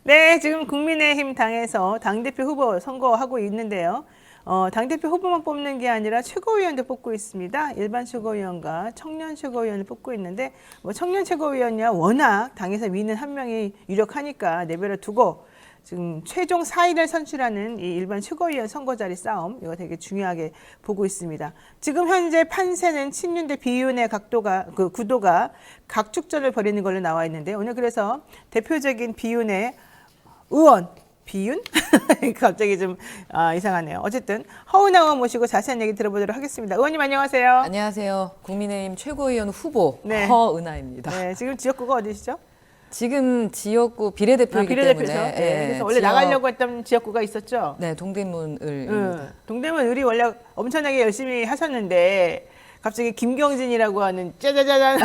네, 지금 국민의힘 당에서 당대표 후보 선거하고 있는데요. 당대표 후보만 뽑는 게 아니라 최고위원도 뽑고 있습니다. 일반 최고위원과 청년 최고위원을 뽑고 있는데, 뭐 청년 최고위원이야 워낙 당에서 위는 한 명이 유력하니까 내버려 두고 지금 최종 4위를 선출하는 이 일반 최고위원 선거 자리 싸움, 이거 되게 중요하게 보고 있습니다. 지금 현재 판세는 친윤 대 비윤의 구도가 각축전을 벌이는 걸로 나와 있는데, 오늘 그래서 대표적인 비윤의 의원, 비윤? 갑자기 좀 이상하네요. 어쨌든 허은하 의원 모시고 자세한 얘기 들어보도록 하겠습니다. 의원님 안녕하세요. 안녕하세요. 국민의힘 최고위원 후보 네. 허은하입니다. 네, 지금 지역구가 어디시죠? 지금 지역구 비례대표이기 비례대표죠. 때문에 네, 그래서 원래 나가려고 했던 지역구가 있었죠? 네, 동대문을입니다. 동대문 의리 원래 엄청나게 열심히 하셨는데 갑자기 김경진이라고 하는 짜자자잔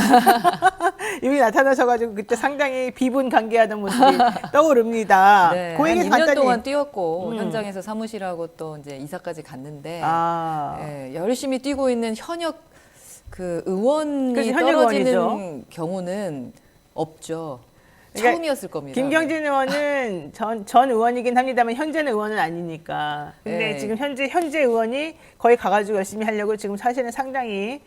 이분이 나타나셔가지고 그때 상당히 비분 관계하던 모습이 떠오릅니다. 네, 그 얘기 한 2년 간단히. 동안 뛰었고 현장에서 사무실하고 또 이제 이사까지 갔는데 열심히 뛰고 있는 현역 그 의원이 그렇지, 현역 떨어지는 의원이죠. 경우는 없죠. 그러니까 처음이었을 겁니다. 김경진 의원은 전 의원이긴 합니다만 현재는 의원은 아니니까. 근데 네. 지금 현재 의원이 거의 가가지고 열심히 하려고 지금 사실은 상당히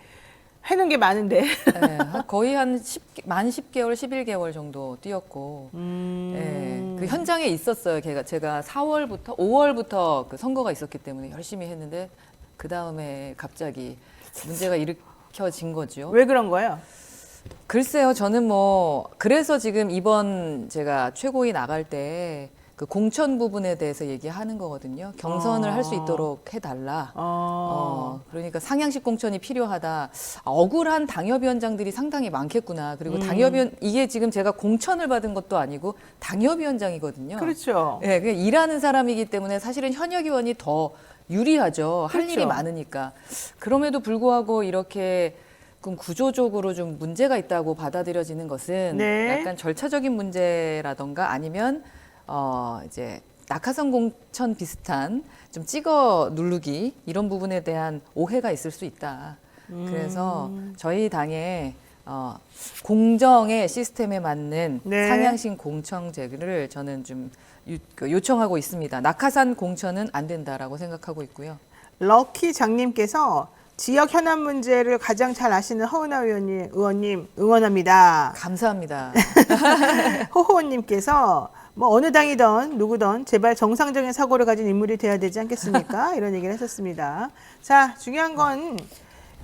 해놓은 게 많은데. 네, 거의 만 10개월, 11개월 정도 뛰었고, 그 현장에 있었어요. 제가 4월부터, 5월부터 그 선거가 있었기 때문에 열심히 했는데, 그 다음에 갑자기 문제가 일으켜진 거죠. 왜 그런 거예요? 글쎄요, 저는 그래서 지금 이번 제가 최고위 나갈 때 그 공천 부분에 대해서 얘기하는 거거든요. 경선을 할 수 있도록 해달라. 그러니까 상향식 공천이 필요하다. 억울한 당협위원장들이 상당히 많겠구나. 그리고 이게 지금 제가 공천을 받은 것도 아니고 당협위원장이거든요. 그렇죠. 네, 그냥 일하는 사람이기 때문에 사실은 현역 의원이 더 유리하죠. 할 그렇죠. 일이 많으니까. 그럼에도 불구하고 이렇게 구조적으로 좀 문제가 있다고 받아들여지는 것은 네. 약간 절차적인 문제라던가 아니면 이제 낙하산 공천 비슷한 좀 찍어 누르기 이런 부분에 대한 오해가 있을 수 있다. 그래서 저희 당에 공정의 시스템에 맞는 네. 상향식 공천제를 저는 좀 요청하고 있습니다. 낙하산 공천은 안 된다라고 생각하고 있고요. 럭키 장님께서 지역 현안 문제를 가장 잘 아시는 허은하 의원님 응원합니다. 감사합니다. 호호님께서 뭐 어느 당이든 누구든 제발 정상적인 사고를 가진 인물이 돼야 되지 않겠습니까? 이런 얘기를 했었습니다. 자, 중요한 건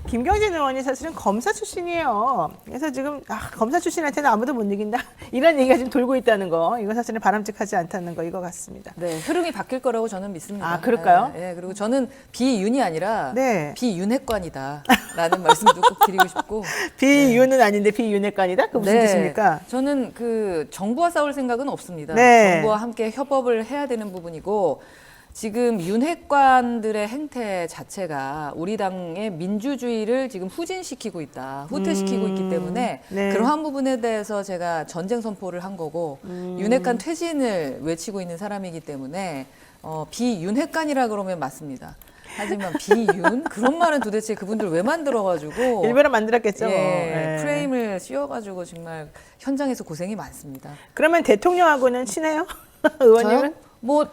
김경진 의원이 사실은 검사 출신이에요. 그래서 지금 검사 출신한테는 아무도 못 이긴다 이런 얘기가 지금 돌고 있다는 거, 이거 사실은 바람직하지 않다는 거 이거 같습니다. 네, 흐름이 바뀔 거라고 저는 믿습니다. 아, 그럴까요? 네, 그리고 저는 비윤이 아니라 네. 비윤핵관이다라는 말씀도 꼭 드리고 싶고. 비윤은 아닌데 비윤핵관이다? 그게 무슨 뜻입니까? 저는 그 정부와 싸울 생각은 없습니다. 네. 정부와 함께 협업을 해야 되는 부분이고, 지금 윤핵관들의 행태 자체가 우리 당의 민주주의를 지금 후진시키고 있다, 후퇴시키고 있기 때문에 네. 그러한 부분에 대해서 제가 전쟁 선포를 한 거고, 윤핵관 퇴진을 외치고 있는 사람이기 때문에 비윤핵관이라 그러면 맞습니다. 하지만 비윤? 그런 말은 도대체 그분들 왜 만들어가지고 일부러 만들었겠죠. 예, 네. 프레임을 씌워가지고 정말 현장에서 고생이 많습니다. 그러면 대통령하고는 친해요? 의원님은? 저요?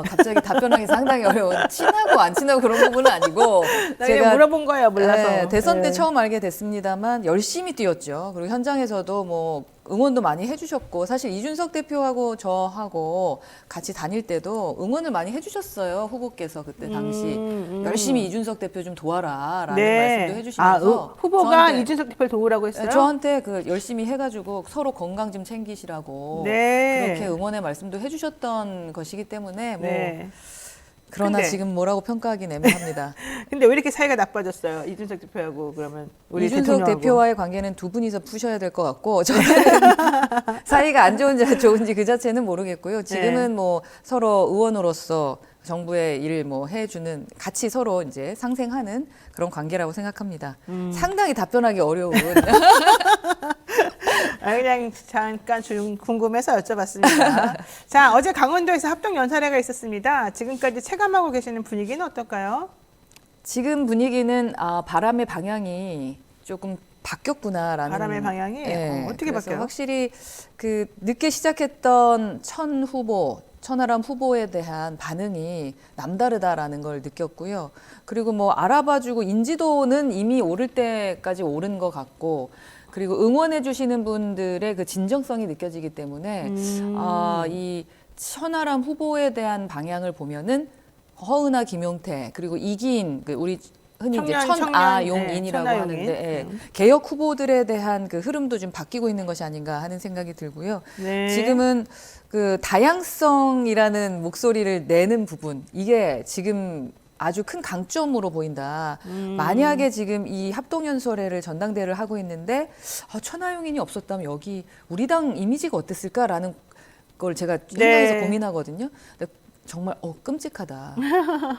갑자기 답변하기 상당히 어려운. 친하고 안 친하고 그런 부분은 아니고 나 그냥 물어본 거예요, 몰라서. 네, 대선 때 네. 처음 알게 됐습니다만 열심히 뛰었죠. 그리고 현장에서도 응원도 많이 해주셨고, 사실 이준석 대표하고 저하고 같이 다닐 때도 응원을 많이 해주셨어요. 후보께서 그때 당시 열심히 이준석 대표 좀 도와라라는 말씀도 해주시면서 후보가 이준석 대표를 도우라고 했어요? 저한테 열심히 해가지고 서로 건강 좀 챙기시라고 네. 그렇게 응원의 말씀도 해주셨던 것이기 때문에 네. 그러나 근데- 지금 뭐라고 평가하기는 애매합니다. 근데 왜 이렇게 사이가 나빠졌어요? 이준석 대표하고 그러면 우리 이준석 대통령하고. 대표와의 관계는 두 분이서 푸셔야 될 것 같고, 저는 사이가 안 좋은지 좋은지 그 자체는 모르겠고요. 지금은 서로 의원으로서 정부의 일을 해주는, 같이 서로 이제 상생하는 그런 관계라고 생각합니다. 상당히 답변하기 어려운. 그냥 잠깐 좀 궁금해서 여쭤봤습니다. 자, 어제 강원도에서 합동 연설회가 있었습니다. 지금까지 체감하고 계시는 분위기는 어떨까요? 지금 분위기는 바람의 방향이 조금 바뀌었구나라는 바람의 방향이 어떻게 그래서 바뀌어요? 확실히 그 늦게 시작했던 천하람 후보에 대한 반응이 남다르다라는 걸 느꼈고요. 그리고 뭐 알아봐주고 인지도는 이미 오를 때까지 오른 것 같고, 그리고 응원해 주시는 분들의 그 진정성이 느껴지기 때문에 이 천하람 후보에 대한 방향을 보면은 허은하, 김용태, 그리고 이기인, 우리 흔히 이제 천아용인이라고 하는데 개혁 후보들에 대한 그 흐름도 좀 바뀌고 있는 것이 아닌가 하는 생각이 들고요. 네. 지금은 그 다양성이라는 목소리를 내는 부분, 이게 지금 아주 큰 강점으로 보인다. 만약에 지금 이 합동연설회를 전당대회를 하고 있는데 천하용인이 없었다면 여기 우리 당 이미지가 어땠을까라는 걸 제가 현장에서 고민하거든요. 근데 정말 끔찍하다.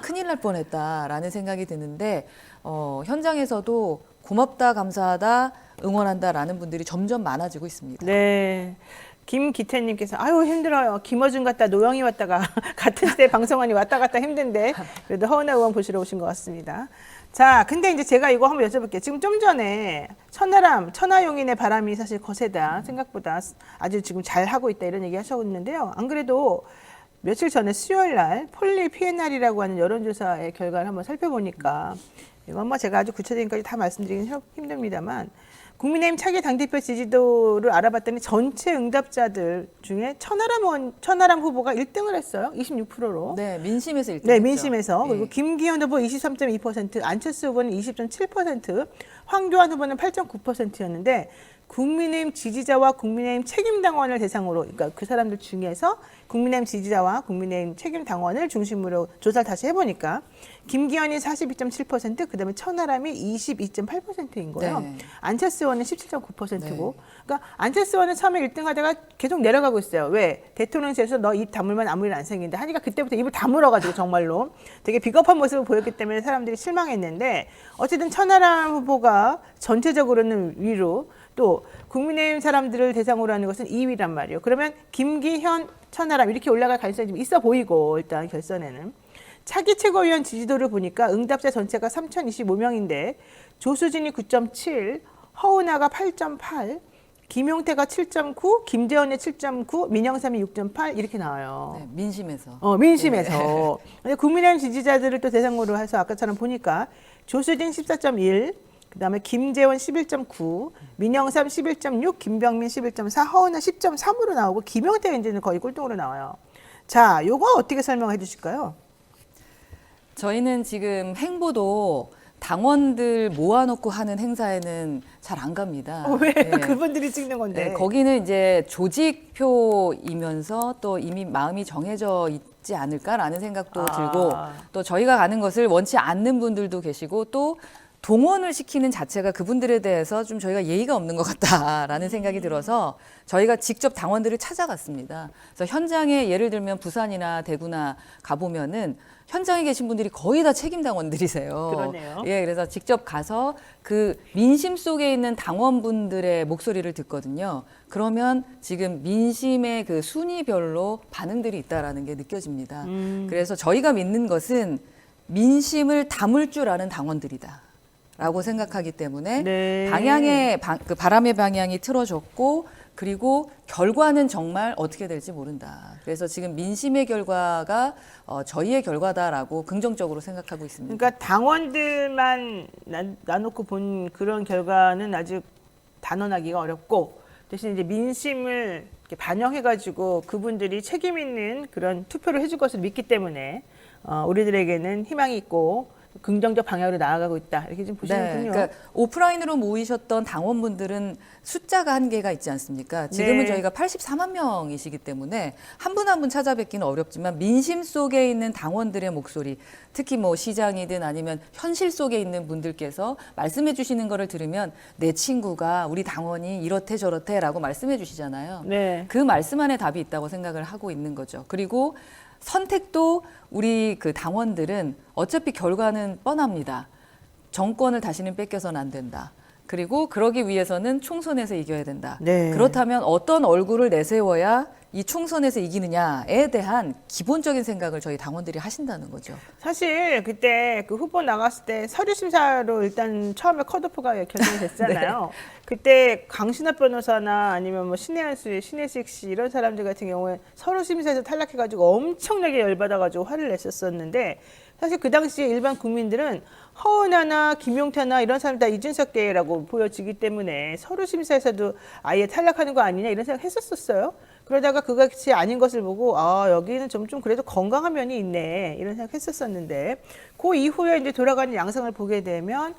큰일 날 뻔했다라는 생각이 드는데 현장에서도 고맙다, 감사하다, 응원한다라는 분들이 점점 많아지고 있습니다. 네. 김기태님께서 아유 힘들어요. 김어준 갔다 노영희 왔다가 같은 시대 방송원이 왔다 갔다 힘든데 그래도 허은하 의원 보시러 오신 것 같습니다. 자, 근데 이제 제가 이거 한번 여쭤볼게요. 지금 좀 전에 천하용인의 바람이 사실 거세다. 생각보다 아주 지금 잘 하고 있다 이런 얘기 하셨는데요. 안 그래도 며칠 전에 수요일 날 폴리 PNR이라고 하는 여론조사의 결과를 한번 살펴보니까 이건 뭐 제가 아주 구체적인 것까지 다 말씀드리긴 힘듭니다만 국민의힘 차기 당대표 지지도를 알아봤더니 전체 응답자들 중에 천하람 후보가 1등을 했어요. 26%로. 네, 민심에서 1등. 네, 민심에서. 네. 그리고 김기현 후보 23.2%, 안철수 후보는 20.7%, 황교안 후보는 8.9%였는데 국민의힘 지지자와 국민의힘 책임당원을 대상으로, 그러니까 그 사람들 중에서 국민의힘 지지자와 국민의힘 책임당원을 중심으로 조사를 다시 해보니까 김기현이 42.7%, 그다음에 천하람이 22.8%인 거예요. 네. 안철수 의원은 17.9%고, 네. 그러니까 안철수 의원은 처음에 1등 하다가 계속 내려가고 있어요. 왜? 대통령실에서 너 입 다물면 아무 일 안 생긴다 하니까 그때부터 입을 다물어가지고 정말로 되게 비겁한 모습을 보였기 때문에 사람들이 실망했는데 어쨌든 천하람 후보가 전체적으로는 위로 또 국민의힘 사람들을 대상으로 하는 것은 2위란 말이에요. 그러면 김기현, 천하람 이렇게 올라갈 가능성이 좀 있어 보이고 일단 결선에는. 차기 최고위원 지지도를 보니까 응답자 전체가 3,025명인데 조수진이 9.7, 허은하가 8.8, 김용태가 7.9, 김재원이 7.9, 민영삼이 6.8 이렇게 나와요. 네, 민심에서. 민심에서. 네. 근데 국민의힘 지지자들을 또 대상으로 해서 아까처럼 보니까 조수진 14.1, 그다음에 김재원 11.9, 민영삼 11.6, 김병민 11.4, 허은하 10.3으로 나오고 김용태가 이제는 거의 꼴등으로 나와요. 자, 요거 어떻게 설명해 주실까요? 저희는 지금 행보도 당원들 모아놓고 하는 행사에는 잘 안 갑니다. 왜? 네. 그분들이 찍는 건데. 네, 거기는 이제 조직표이면서 또 이미 마음이 정해져 있지 않을까라는 생각도 들고 또 저희가 가는 것을 원치 않는 분들도 계시고 또 동원을 시키는 자체가 그분들에 대해서 좀 저희가 예의가 없는 것 같다라는 생각이 들어서 저희가 직접 당원들을 찾아갔습니다. 그래서 현장에 예를 들면 부산이나 대구나 가보면은 현장에 계신 분들이 거의 다 책임 당원들이세요. 그러네요. 예, 그래서 직접 가서 그 민심 속에 있는 당원분들의 목소리를 듣거든요. 그러면 지금 민심의 그 순위별로 반응들이 있다라는 게 느껴집니다. 그래서 저희가 믿는 것은 민심을 담을 줄 아는 당원들이다. 라고 생각하기 때문에 네. 그 바람의 방향이 틀어졌고 그리고 결과는 정말 어떻게 될지 모른다. 그래서 지금 민심의 결과가 저희의 결과다라고 긍정적으로 생각하고 있습니다. 그러니까 당원들만 나놓고 본 그런 결과는 아직 단언하기가 어렵고 대신 이제 민심을 이렇게 반영해가지고 그분들이 책임 있는 그런 투표를 해줄 것을 믿기 때문에 우리들에게는 희망이 있고 긍정적 방향으로 나아가고 있다. 이렇게 좀 보시는군요. 네, 그러니까 오프라인으로 모이셨던 당원분들은 숫자가 한계가 있지 않습니까? 지금은 네. 저희가 84만 명이시기 때문에 한 분 한 분 찾아뵙기는 어렵지만 민심 속에 있는 당원들의 목소리, 특히 뭐 시장이든 아니면 현실 속에 있는 분들께서 말씀해 주시는 거를 들으면 내 친구가 우리 당원이 이렇대 저렇대라고 말씀해 주시잖아요. 네. 그 말씀 안에 답이 있다고 생각을 하고 있는 거죠. 그리고 선택도 우리 그 당원들은 어차피 결과는 뻔합니다. 정권을 다시는 뺏겨서는 안 된다. 그리고 그러기 위해서는 총선에서 이겨야 된다. 네. 그렇다면 어떤 얼굴을 내세워야 이 총선에서 이기느냐에 대한 기본적인 생각을 저희 당원들이 하신다는 거죠. 사실 그때 그 후보 나갔을 때 서류 심사로 일단 처음에 컷오프가 결정이 됐잖아요. 그때 강신업 변호사나 아니면 뭐 신혜수, 신혜식 씨 이런 사람들 같은 경우에 서류 심사에서 탈락해가지고 엄청나게 열받아가지고 화를 냈었었는데 사실 그 당시에 일반 국민들은 허은하나 김용태나 이런 사람 다 이준석계라고 보여지기 때문에 서류 심사에서도 아예 탈락하는 거 아니냐 이런 생각 했었었어요. 그러다가 그것이 아닌 것을 보고 아 여기는 좀 그래도 건강한 면이 있네 이런 생각 했었었는데 그 이후에 이제 돌아가는 양상을 보게 되면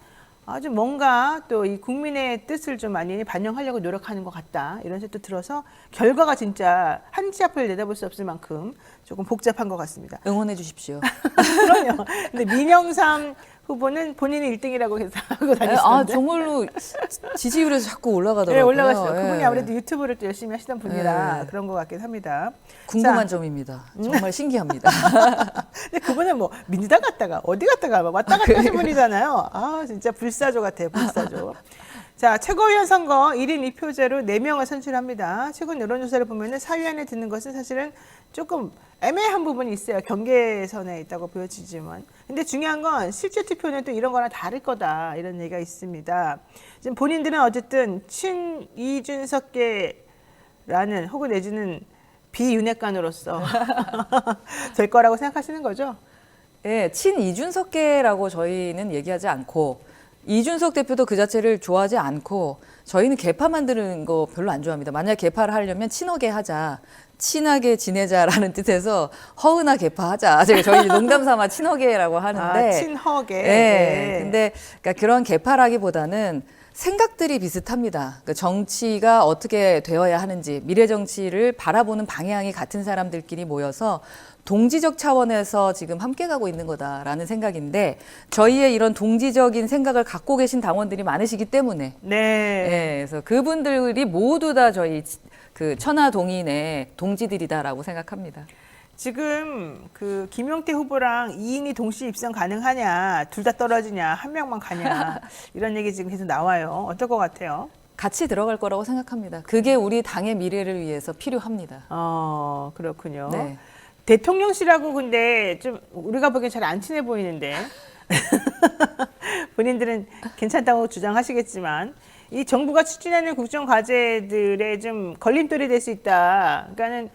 아주 뭔가 또 이 국민의 뜻을 좀 많이 반영하려고 노력하는 것 같다 이런 생각도 들어서 결과가 진짜 한치 앞을 내다볼 수 없을 만큼 조금 복잡한 것 같습니다. 응원해 주십시오. 그럼요. 근데 민영삼 후보는 본인이 1등이라고 해서 하고 다니시던데. 정말로 지지율에서 자꾸 올라가더라고요. 네, 올라갔어요. 예. 그분이 아무래도 유튜브를 또 열심히 하시던 분이라 네. 그런 것 같긴 합니다. 궁금한 자, 점입니다. 정말 신기합니다. 근데 그분은 뭐 민주당 갔다가 어디 갔다가 막 왔다 갔다 하신 분이잖아요. 아 진짜 불사조 같아요. 불사조. 자, 최고위원 선거 1인 2표제로 4명을 선출합니다. 최근 여론조사를 보면 사위 안에 드는 것은 사실은 조금 애매한 부분이 있어요. 경계선에 있다고 보여지지만. 근데 중요한 건 실제 투표는 또 이런 거랑 다를 거다. 이런 얘기가 있습니다. 지금 본인들은 어쨌든 친이준석계라는 혹은 내지는 비윤핵관으로서 될 거라고 생각하시는 거죠? 예, 친 이준석계라고 저희는 얘기하지 않고 이준석 대표도 그 자체를 좋아하지 않고 저희는 개파 만드는 거 별로 안 좋아합니다. 만약 개파를 하려면 친하게 하자. 친하게 지내자라는 뜻에서 허은하 개파 하자. 제가 저희 농담 삼아 친허계라고 하는데. 아, 친허계. 예. 네. 근데 그러니까 그런 개파라기보다는 생각들이 비슷합니다. 그러니까 정치가 어떻게 되어야 하는지, 미래 정치를 바라보는 방향이 같은 사람들끼리 모여서 동지적 차원에서 지금 함께 가고 있는 거다라는 생각인데 저희의 이런 동지적인 생각을 갖고 계신 당원들이 많으시기 때문에 네. 예, 그래서 그분들이 모두 다 저희 그 천하동인의 동지들이다라고 생각합니다. 지금 그 김용태 후보랑 2인이 동시 입성 가능하냐, 둘 다 떨어지냐, 한 명만 가냐 이런 얘기 지금 계속 나와요. 어떨 것 같아요? 같이 들어갈 거라고 생각합니다. 그게 우리 당의 미래를 위해서 필요합니다. 그렇군요. 네. 대통령실하고 근데 좀 우리가 보기엔 잘 안 친해 보이는데 본인들은 괜찮다고 주장하시겠지만 이 정부가 추진하는 국정 과제들에 좀 걸림돌이 될 수 있다. 그러니까는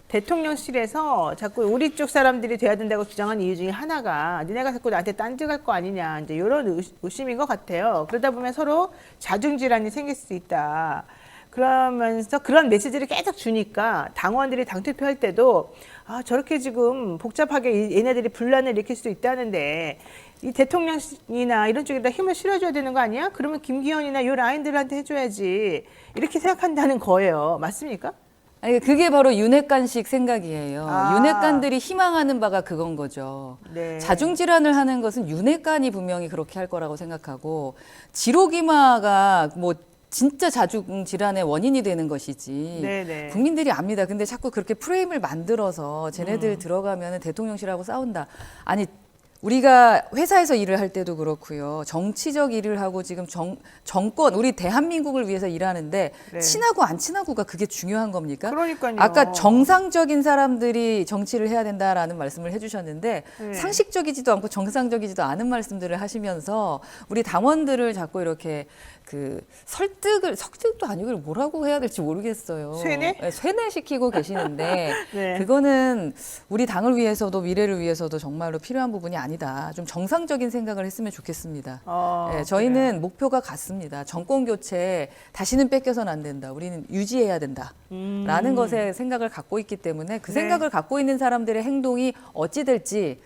대통령실에서 자꾸 우리 쪽 사람들이 돼야 된다고 주장하는 이유 중에 하나가 니네가 자꾸 나한테 딴짓할 거 아니냐 이제 이런 의심인 것 같아요. 그러다 보면 서로 자중질환이 생길 수 있다. 그러면서 그런 메시지를 계속 주니까 당원들이 당투표할 때도 아 저렇게 지금 복잡하게 얘네들이 분란을 일으킬 수 있다는데 이 대통령이나 이런 쪽에다 힘을 실어줘야 되는 거 아니야? 그러면 김기현이나 이 라인들한테 해줘야지 이렇게 생각한다는 거예요. 맞습니까? 아니, 그게 바로 윤핵관식 생각이에요. 아. 윤핵관들이 희망하는 바가 그건 거죠. 네. 자중질환을 하는 것은 윤핵관이 분명히 그렇게 할 거라고 생각하고 지로기마가 뭐 진짜 자중질환의 원인이 되는 것이지 네네. 국민들이 압니다. 근데 자꾸 그렇게 프레임을 만들어서 쟤네들 들어가면 대통령실하고 싸운다. 아니 우리가 회사에서 일을 할 때도 그렇고요. 정치적 일을 하고 지금 정권, 우리 대한민국을 위해서 일하는데 네. 친하고 안 친하고가 그게 중요한 겁니까? 그러니까요. 아까 정상적인 사람들이 정치를 해야 된다라는 말씀을 해주셨는데 네. 상식적이지도 않고 정상적이지도 않은 말씀들을 하시면서 우리 당원들을 자꾸 이렇게 그 설득도 아니고 뭐라고 해야 될지 모르겠어요. 쇠뇌? 네, 쇠뇌시키고 계시는데 네. 그거는 우리 당을 위해서도 미래를 위해서도 정말로 필요한 부분이 아니다. 좀 정상적인 생각을 했으면 좋겠습니다. 네, 저희는 그래요. 목표가 같습니다. 정권 교체 다시는 뺏겨서는 안 된다. 우리는 유지해야 된다. 라는 것에 생각을 갖고 있기 때문에 그 네. 생각을 갖고 있는 사람들의 행동이 어찌 될지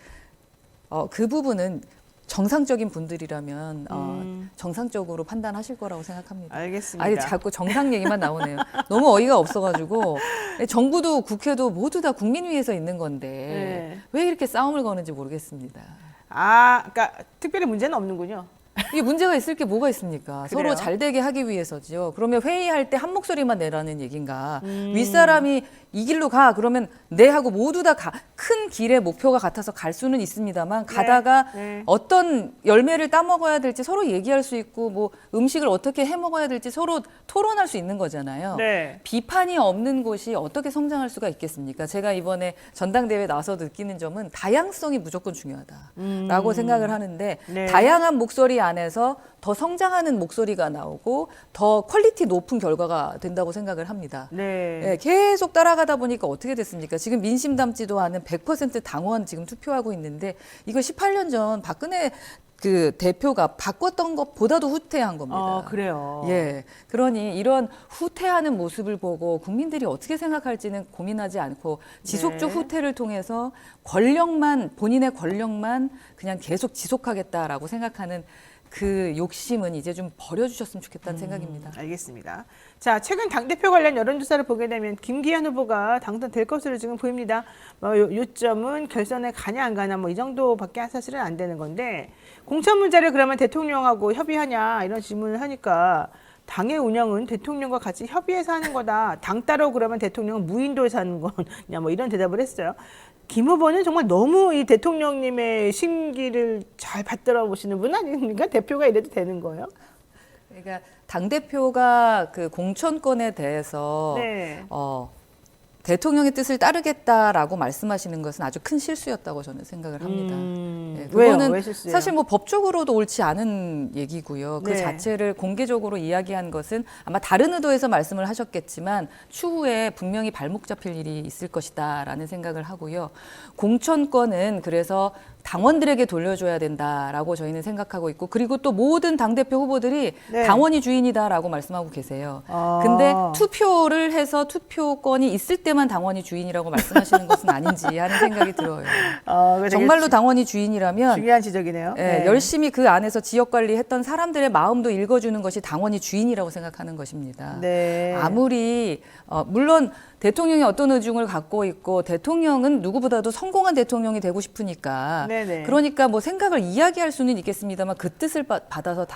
그 부분은 정상적인 분들이라면 정상적으로 판단하실 거라고 생각합니다. 알겠습니다. 아니 자꾸 정상 얘기만 나오네요. 너무 어이가 없어가지고 정부도 국회도 모두 다 국민 위해서 있는 건데 네. 왜 이렇게 싸움을 거는지 모르겠습니다. 그러니까 특별히 문제는 없는군요. 이게 문제가 있을 게 뭐가 있습니까? 그래요? 서로 잘 되게 하기 위해서죠. 그러면 회의할 때 한 목소리만 내라는 얘기인가? 윗사람이 이 길로 가 그러면 내하고 모두 다 큰 길의 목표가 같아서 갈 수는 있습니다만 가다가 네. 어떤 열매를 따먹어야 될지 서로 얘기할 수 있고 뭐 음식을 어떻게 해 먹어야 될지 서로 토론할 수 있는 거잖아요. 네. 비판이 없는 곳이 어떻게 성장할 수가 있겠습니까? 제가 이번에 전당대회 나서 느끼는 점은 다양성이 무조건 중요하다라고 생각을 하는데 네. 다양한 목소리 안에서 더 성장하는 목소리가 나오고 더 퀄리티 높은 결과가 된다고 생각을 합니다. 네. 네, 계속 따라가다 보니까 어떻게 됐습니까? 지금 민심 담지도 않은 100% 당원 지금 투표하고 있는데 이거 18년 전 박근혜 그 대표가 바꿨던 것보다도 후퇴한 겁니다. 그래요. 예. 그러니 이런 후퇴하는 모습을 보고 국민들이 어떻게 생각할지는 고민하지 않고 지속적 네. 후퇴를 통해서 본인의 권력만 그냥 계속 지속하겠다라고 생각하는 그 욕심은 이제 좀 버려주셨으면 좋겠다는 생각입니다. 알겠습니다. 자, 최근 당대표 관련 여론조사를 보게 되면 김기현 후보가 당선될 것으로 지금 보입니다. 요점은 결선에 가냐 안 가냐 뭐 이 정도밖에 사실은 안 되는 건데 공천 문제를 그러면 대통령하고 협의하냐 이런 질문을 하니까 당의 운영은 대통령과 같이 협의해서 하는 거다. 당 따로 그러면 대통령은 무인도에서 하는 거냐 뭐 이런 대답을 했어요. 김 후보는 정말 너무 이 대통령님의 심기를 잘 받들어 보시는 분 아닙니까? 대표가 이래도 되는 거예요? 그러니까 당 대표가 그 공천권에 대해서 네. 대통령의 뜻을 따르겠다라고 말씀하시는 것은 아주 큰 실수였다고 저는 생각을 합니다. 네, 왜요? 그거는 왜 실수예요? 사실 뭐 법적으로도 옳지 않은 얘기고요. 그 네. 자체를 공개적으로 이야기한 것은 아마 다른 의도에서 말씀을 하셨겠지만 추후에 분명히 발목 잡힐 일이 있을 것이다라는 생각을 하고요. 공천권은 그래서 당원들에게 돌려줘야 된다라고 저희는 생각하고 있고 그리고 또 모든 당대표 후보들이 네. 당원이 주인이다라고 말씀하고 계세요. 아. 근데 투표를 해서 투표권이 있을 때만 당원이 주인이라고 말씀하시는 것은 아닌지 하는 생각이 들어요. 그거 되게 정말로 당원이 주인이라면 중요한 지적이네요. 예, 네. 열심히 그 안에서 지역 관리했던 사람들의 마음도 읽어주는 것이 당원이 주인이라고 생각하는 것입니다. 네. 아무리 물론 대통령이 어떤 의중을 갖고 있고 대통령은 누구보다도 성공한 대통령이 되고 싶으니까 네네. 그러니까 뭐 생각을 이야기할 수는 있겠습니다만 그 뜻을 받아서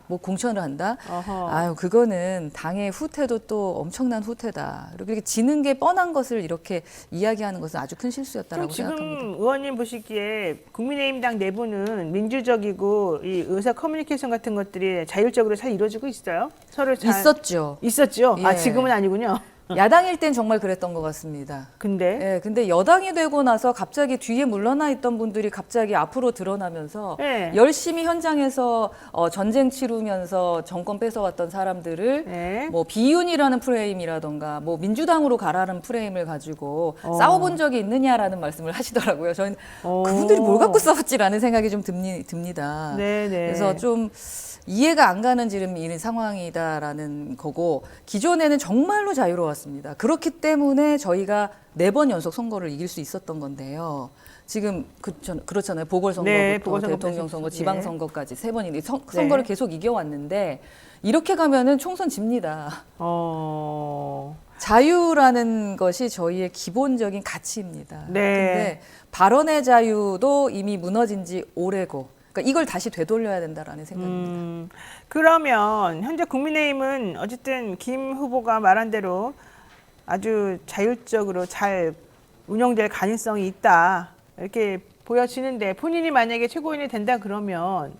뭐 공천을 한다? 어허. 아유, 그거는 당의 후퇴도 또 엄청난 후퇴다. 그리고 이렇게 지는 게 뻔한 것을 이렇게 이야기하는 것은 아주 큰 그럼 실수였다라고 지금 생각합니다. 의원님 보시기에 국민의힘 당 내부는 민주적이고 이 의사 커뮤니케이션 같은 것들이 자율적으로 잘 이루어지고 있어요? 서로 잘 있었죠. 있었죠. 예. 지금은 아니군요. 야당일 땐 정말 그랬던 것 같습니다. 근데 예, 근데 여당이 되고 나서 갑자기 뒤에 물러나 있던 분들이 갑자기 앞으로 드러나면서 네. 열심히 현장에서 전쟁 치르면서 정권 뺏어왔던 사람들을 네. 뭐 비윤이라는 프레임이라던가 뭐 민주당으로 가라는 프레임을 가지고 싸워본 적이 있느냐라는 말씀을 하시더라고요. 저희는 그분들이 뭘 갖고 싸웠지라는 생각이 좀 듭니다. 네네. 그래서 좀 이해가 안 가는 지금 이 상황이다라는 거고 기존에는 정말로 자유로웠습니다. 그렇기 때문에 저희가 4번 연속 선거를 이길 수 있었던 건데요. 지금 그렇잖아요. 보궐선거부터 네, 보궐선거 대통령 선거, 네. 지방선거까지 3번인데 선거를 계속 이겨왔는데 이렇게 가면은 총선 집니다. 자유라는 것이 저희의 기본적인 가치입니다. 네. 근데 발언의 자유도 이미 무너진 지 오래고 그러니까 이걸 다시 되돌려야 된다라는 생각입니다. 그러면 현재 국민의힘은 어쨌든 김 후보가 말한 대로 아주 자율적으로 잘 운영될 가능성이 있다 이렇게 보여지는데 본인이 만약에 최고위원이 된다 그러면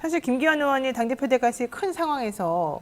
사실 김기현 의원이 당대표 돼가시 큰 상황에서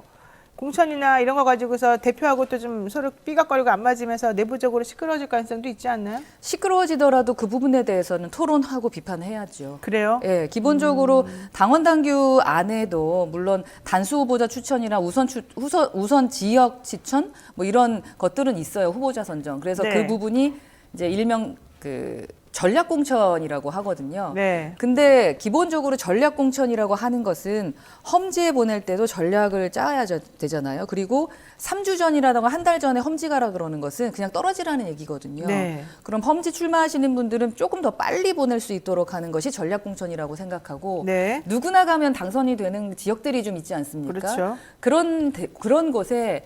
공천이나 이런 거 가지고서 대표하고 또 좀 서로 삐걱거리고 안 맞으면서 내부적으로 시끄러워질 가능성도 있지 않나요? 시끄러워지더라도 그 부분에 대해서는 토론하고 비판해야죠. 그래요? 예, 기본적으로 당원 당규 안에도 물론 단수 후보자 추천이나 우선 지역 지천 뭐 이런 것들은 있어요. 후보자 선정. 그래서 네. 그 부분이 이제 일명 그 전략 공천이라고 하거든요. 네. 근데 기본적으로 전략 공천이라고 하는 것은 험지에 보낼 때도 전략을 짜야 되잖아요. 그리고 3주 전이라던가 한 달 전에 험지 가라 그러는 것은 그냥 떨어지라는 얘기거든요. 네. 그럼 험지 출마하시는 분들은 조금 더 빨리 보낼 수 있도록 하는 것이 전략 공천이라고 생각하고 네. 누구나 가면 당선이 되는 지역들이 좀 있지 않습니까? 그렇죠. 그런 곳에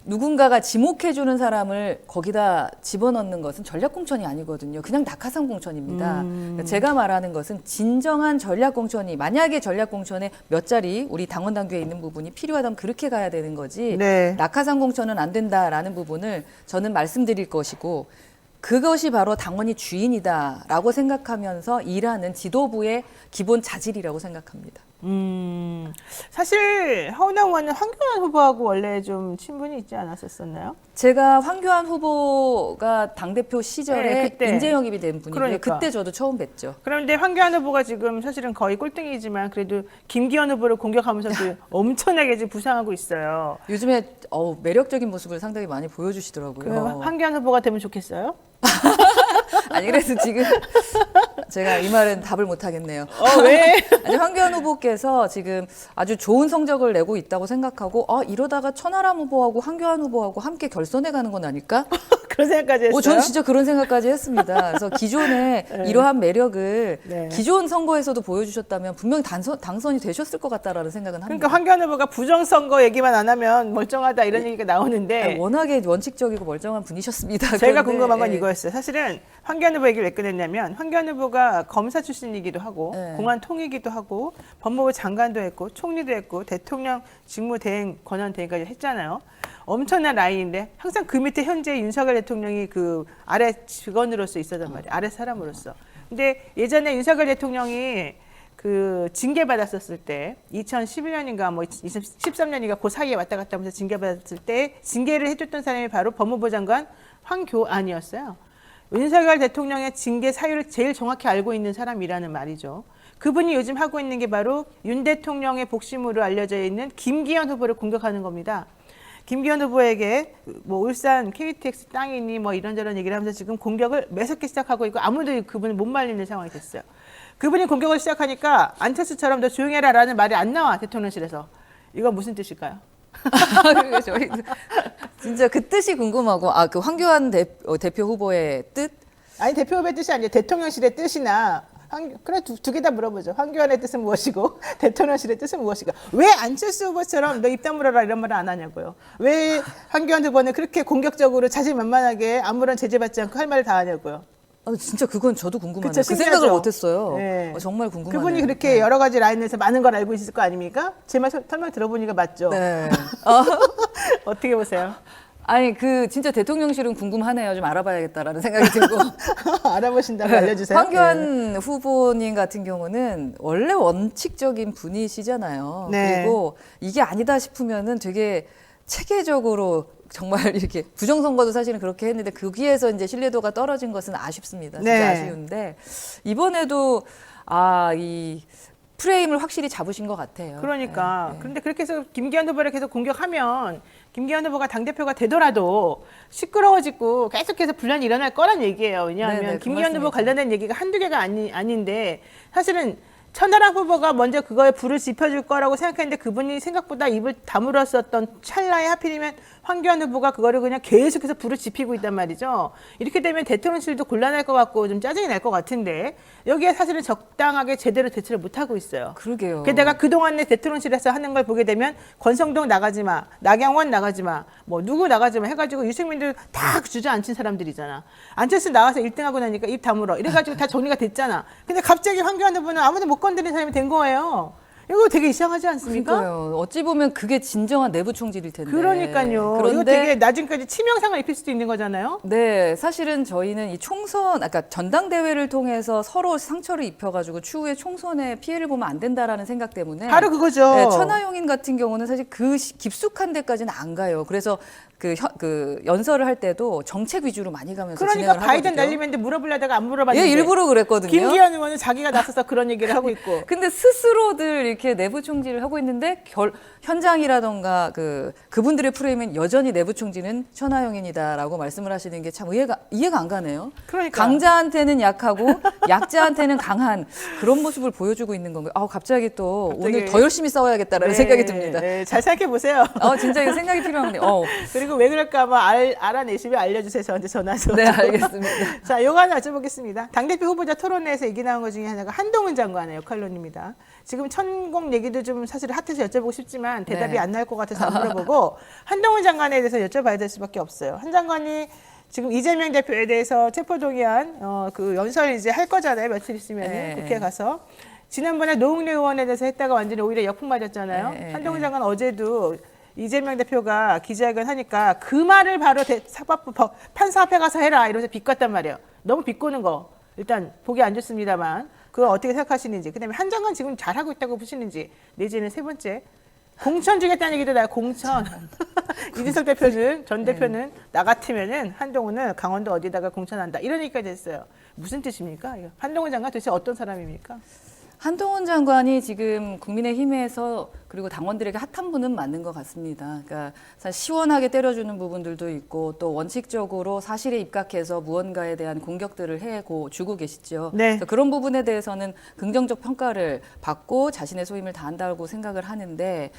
누군가가 지목해주는 사람을 거기다 집어넣는 것은 전략공천이 아니거든요. 그냥 낙하산 공천입니다. 그러니까 제가 말하는 것은 진정한 전략공천이 만약에 전략공천에 몇 자리 우리 당원 당규에 있는 부분이 필요하다면 그렇게 가야 되는 거지. 네. 낙하산 공천은 안 된다라는 부분을 저는 말씀드릴 것이고 그것이 바로 당원이 주인이다라고 생각하면서 일하는 지도부의 기본 자질이라고 생각합니다. 사실 하원당 의원은 황교안 후보하고 원래 좀 친분이 있지 않았었나요? 제가 황교안 후보가 당대표 시절에 네, 그때. 인재영입이 된 분이고요. 그러니까. 그때 저도 처음 뵀죠. 그런데 황교안 후보가 지금 사실은 거의 꼴등이지만 그래도 김기현 후보를 공격하면서도 엄청나게 지금 부상하고 있어요. 요즘에 매력적인 모습을 상당히 많이 보여주시더라고요. 그 황교안 후보가 되면 좋겠어요? 아니 그래서 지금 제가 이 말은 답을 못 하겠네요. 왜? 아니 황교안 후보께서 지금 아주 좋은 성적을 내고 있다고 생각하고 이러다가 천하람 후보하고 황교안 후보하고 함께 결선해 가는 건 아닐까? 그런 생각까지 했어요? 저는 진짜 그런 생각까지 했습니다. 그래서 기존의 네. 이러한 매력을 네. 기존 선거에서도 보여주셨다면 분명히 당선이 되셨을 것 같다라는 생각은 합니다. 그러니까 황교안 후보가 부정선거 얘기만 안 하면 멀쩡하다 이런 얘기가 나오는데 워낙에 원칙적이고 멀쩡한 분이셨습니다. 제가 그런데, 궁금한 건 예. 이거였어요. 사실은 황교안 후보 얘기를 왜 꺼냈냐면 황교안 후보가 검사 출신이기도 하고 네. 공안 통이기도 하고 법무부 장관도 했고 총리도 했고 대통령 직무대행 권한대행까지 했잖아요. 엄청난 라인인데 항상 그 밑에 현재 윤석열 대통령이 그 아래 직원으로서 있었단 말이에요. 아래 사람으로서. 근데 예전에 윤석열 대통령이 그 징계 받았었을 때 2011년인가 뭐 2013년인가 그 사이에 왔다 갔다 하면서 징계 받았을 때 징계를 해줬던 사람이 바로 법무부 장관 황교안이었어요. 윤석열 대통령의 징계 사유를 제일 정확히 알고 있는 사람이라는 말이죠. 그분이 요즘 하고 있는 게 바로 윤 대통령의 복심으로 알려져 있는 김기현 후보를 공격하는 겁니다. 김기현 후보에게 뭐 울산 KTX 땅이 있니 뭐 이런저런 얘기를 하면서 지금 공격을 매섭게 시작하고 있고 아무도 그분을 못 말리는 상황이 됐어요. 그분이 공격을 시작하니까 안철수처럼 너 조용히 해라라는 말이 안 나와 대통령실에서. 이건 무슨 뜻일까요? 그러니까 저희 진짜 그 뜻이 궁금하고 그 황교안 대표 후보의 뜻? 아니 대표 후보의 뜻이 아니에요. 대통령실의 뜻이나 그래 두 개 다 물어보죠. 황교안의 뜻은 무엇이고 대통령실의 뜻은 무엇이고 왜 안철수 후보처럼 너 입 다물어라 이런 말을 안 하냐고요. 왜 황교안 후보는 그렇게 공격적으로 자신만만하게 아무런 제재받지 않고 할 말을 다 하냐고요. 진짜 그건 저도 궁금하네요. 그쵸, 그 생각을 신기하죠? 못했어요. 네. 정말 궁금하네요. 그분이 그렇게 여러 가지 라인에서 많은 걸 알고 있을 거 아닙니까? 제 말 설명 들어보니까 맞죠? 네. 어떻게 보세요? 아니 진짜 대통령실은 궁금하네요. 좀 알아봐야겠다라는 생각이 들고. 알아보신다면 알려주세요. 황교안 네. 후보님 같은 경우는 원래 원칙적인 분이시잖아요. 네. 그리고 이게 아니다 싶으면은 되게 체계적으로 정말 이렇게 부정선거도 사실은 그렇게 했는데 거기에서 이제 신뢰도가 떨어진 것은 아쉽습니다. 진짜 네. 아쉬운데 이번에도 이 프레임을 확실히 잡으신 것 같아요. 그러니까. 네. 그런데 그렇게 해서 김기현 후보를 계속 공격하면 김기현 후보가 당대표가 되더라도 시끄러워지고 계속해서 분란이 일어날 거란 얘기예요. 왜냐하면 네네, 그 김기현 후보 말씀이죠. 관련된 얘기가 한두 개가 아닌데 사실은 천하람 후보가 먼저 그거에 불을 지펴줄 거라고 생각했는데 그분이 생각보다 입을 다물었었던 찰나에 하필이면 황교안 후보가 그거를 그냥 계속해서 불을 지피고 있단 말이죠. 이렇게 되면 대통령실도 곤란할 것 같고 좀 짜증이 날 것 같은데 여기에 사실은 적당하게 제대로 대처를 못하고 있어요. 그러게요. 게다가 그동안에 대통령실에서 하는 걸 보게 되면 권성동 나가지 마, 나경원 나가지 마, 뭐 누구 나가지 마 해가지고 유승민들 다 주저앉힌 사람들이잖아. 안철수 나와서 1등하고 나니까 입 다물어. 이래가지고 다 정리가 됐잖아. 근데 갑자기 황교안 후보는 아무도 못 건드리는 사람이 된 거예요. 이거 되게 이상하지 않습니까? 그러니까요. 어찌 보면 그게 진정한 내부 총질일 텐데. 그러니까요. 이거 그런데 되게 나중까지 치명상을 입힐 수도 있는 거잖아요. 네, 사실은 저희는 이 그러니까 전당대회를 통해서 서로 상처를 입혀가지고 추후에 총선에 피해를 보면 안 된다라는 생각 때문에 바로 그거죠. 네, 천하용인 같은 경우는 사실 그 깊숙한 데까지는 안 가요. 그래서 그 연설을 할 때도 정책 위주로 많이 가면서 그러니까 진행을 바이든 하거든요. 날리면데 물어보려다가 안 물어봤는데. 예, 일부러 그랬거든요. 김기현 의원은 자기가 나서서 그런 얘기를 하고 있고. 근데 스스로들 이렇게 내부 총질을 하고 있는데 현장이라던가 그분들의 프레임은 여전히 내부 총질은 천하용인이다라고 말씀을 하시는 게 참 이해가 안 가네요. 그러니까. 강자한테는 약하고 약자한테는 강한 그런 모습을 보여주고 있는 건가요? 갑자기 오늘 더 열심히 싸워야겠다라는 생각이 듭니다. 네, 잘 생각해 보세요. 진짜 이거 생각이 필요한데. 그리고 이거 왜 그럴까 봐 알아내시면 알려주세요. 저한테 전화해서. 네, 알겠습니다. 자, 요거 하나 여쭤보겠습니다. 당대표 후보자 토론회에서 얘기 나온 것 중에 하나가 한동훈 장관의 역할론입니다. 지금 천공 얘기도 좀 사실 핫해서 여쭤보고 싶지만 대답이 네. 안 나올 것 같아서 안 물어보고 한동훈 장관에 대해서 여쭤봐야 될 수밖에 없어요. 한 장관이 지금 이재명 대표에 대해서 체포동의안 그 연설 이제 할 거잖아요. 며칠 있으면 네. 국회에 가서. 지난번에 노웅래 의원에 대해서 했다가 완전히 오히려 역풍 맞았잖아요. 네. 한동훈 장관 어제도 이재명 대표가 기자회견 하니까 그 말을 바로 사법부 판사 앞에 가서 해라 이러면서 비꼬았단 말이에요. 너무 비꼬는 거 일단 보기 안 좋습니다만 그거 어떻게 생각하시는지, 그다음에 한 장관 지금 잘하고 있다고 보시는지, 내지는 세 번째 공천 주겠다는 얘기도 나요. 공천. 이준석 대표는 전 대표는 나 같으면은 한동훈을 강원도 어디다가 공천한다 이런 얘기까지 했어요. 무슨 뜻입니까? 이거? 한동훈 장관 도대체 어떤 사람입니까? 한동훈 장관이 지금 국민의힘에서 그리고 당원들에게 핫한 분은 맞는 것 같습니다. 그러니까 사실 시원하게 때려주는 부분들도 있고 또 원칙적으로 사실에 입각해서 무언가에 대한 공격들을 주고 계시죠. 네. 그래서 그런 부분에 대해서는 긍정적 평가를 받고 자신의 소임을 다한다고 생각을 하는데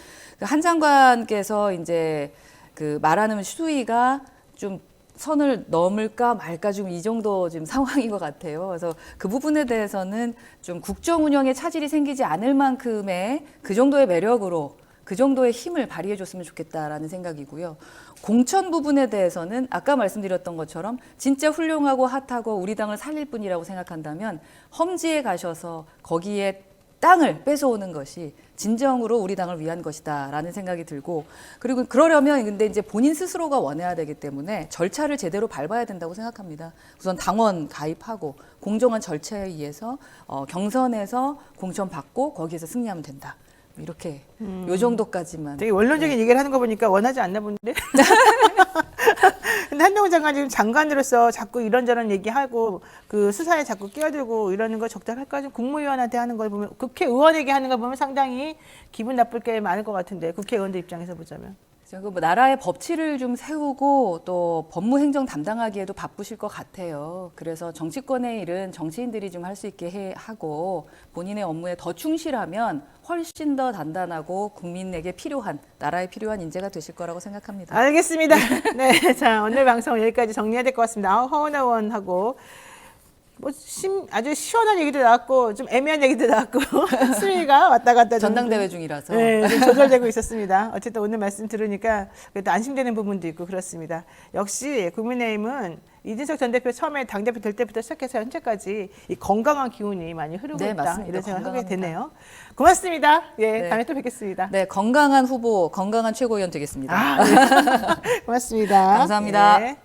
한 장관께서 이제 그 말하는 수위가 좀 선을 넘을까 말까 좀 이 정도 지금 상황인 것 같아요. 그래서 그 부분에 대해서는 좀 국정 운영에 차질이 생기지 않을 만큼의 그 정도의 매력으로 그 정도의 힘을 발휘해 줬으면 좋겠다라는 생각이고요. 공천 부분에 대해서는 아까 말씀드렸던 것처럼 진짜 훌륭하고 핫하고 우리 당을 살릴 분이라고 생각한다면 험지에 가셔서 거기에 땅을 뺏어오는 것이 진정으로 우리 당을 위한 것이다라는 생각이 들고, 그리고 그러려면 근데 이제 본인 스스로가 원해야 되기 때문에 절차를 제대로 밟아야 된다고 생각합니다. 우선 당원 가입하고 공정한 절차에 의해서 경선에서 공천 받고 거기에서 승리하면 된다. 이렇게 요 정도까지만. 되게 원론적인 얘기를 하는 거 보니까 원하지 않나 본데. 근데 한동훈 장관 지금 장관으로서 자꾸 이런저런 얘기하고 그 수사에 자꾸 끼어들고 이러는 거 적절할까? 좀 국무위원한테 하는 걸 보면, 국회의원에게 하는 걸 보면 상당히 기분 나쁠 게 많을 것 같은데, 국회의원들 입장에서 보자면. 뭐 나라의 법치를 좀 세우고 또 법무행정 담당하기에도 바쁘실 것 같아요. 그래서 정치권의 일은 정치인들이 좀 할 수 있게 하고 본인의 업무에 더 충실하면 훨씬 더 단단하고 국민에게 필요한, 나라에 필요한 인재가 되실 거라고 생각합니다. 알겠습니다. 네, 자, 오늘 방송 여기까지 정리해야 될 것 같습니다. 허은하 의원하고 아주 시원한 얘기도 나왔고 좀 애매한 얘기도 나왔고 수위가 왔다 갔다 전당대회 중이라서. 네, 좀 조절되고 있었습니다. 어쨌든 오늘 말씀 들으니까 그래도 안심되는 부분도 있고 그렇습니다. 역시 국민의힘은 이준석 전 대표 처음에 당대표 될 때부터 시작해서 현재까지 이 건강한 기운이 많이 흐르고 네, 있다. 맞습니다. 이런 생각을 하게 건강합니다. 되네요. 고맙습니다. 예, 네. 다음에 또 뵙겠습니다. 네, 건강한 후보, 건강한 최고위원 되겠습니다. 네. 고맙습니다. 감사합니다. 예.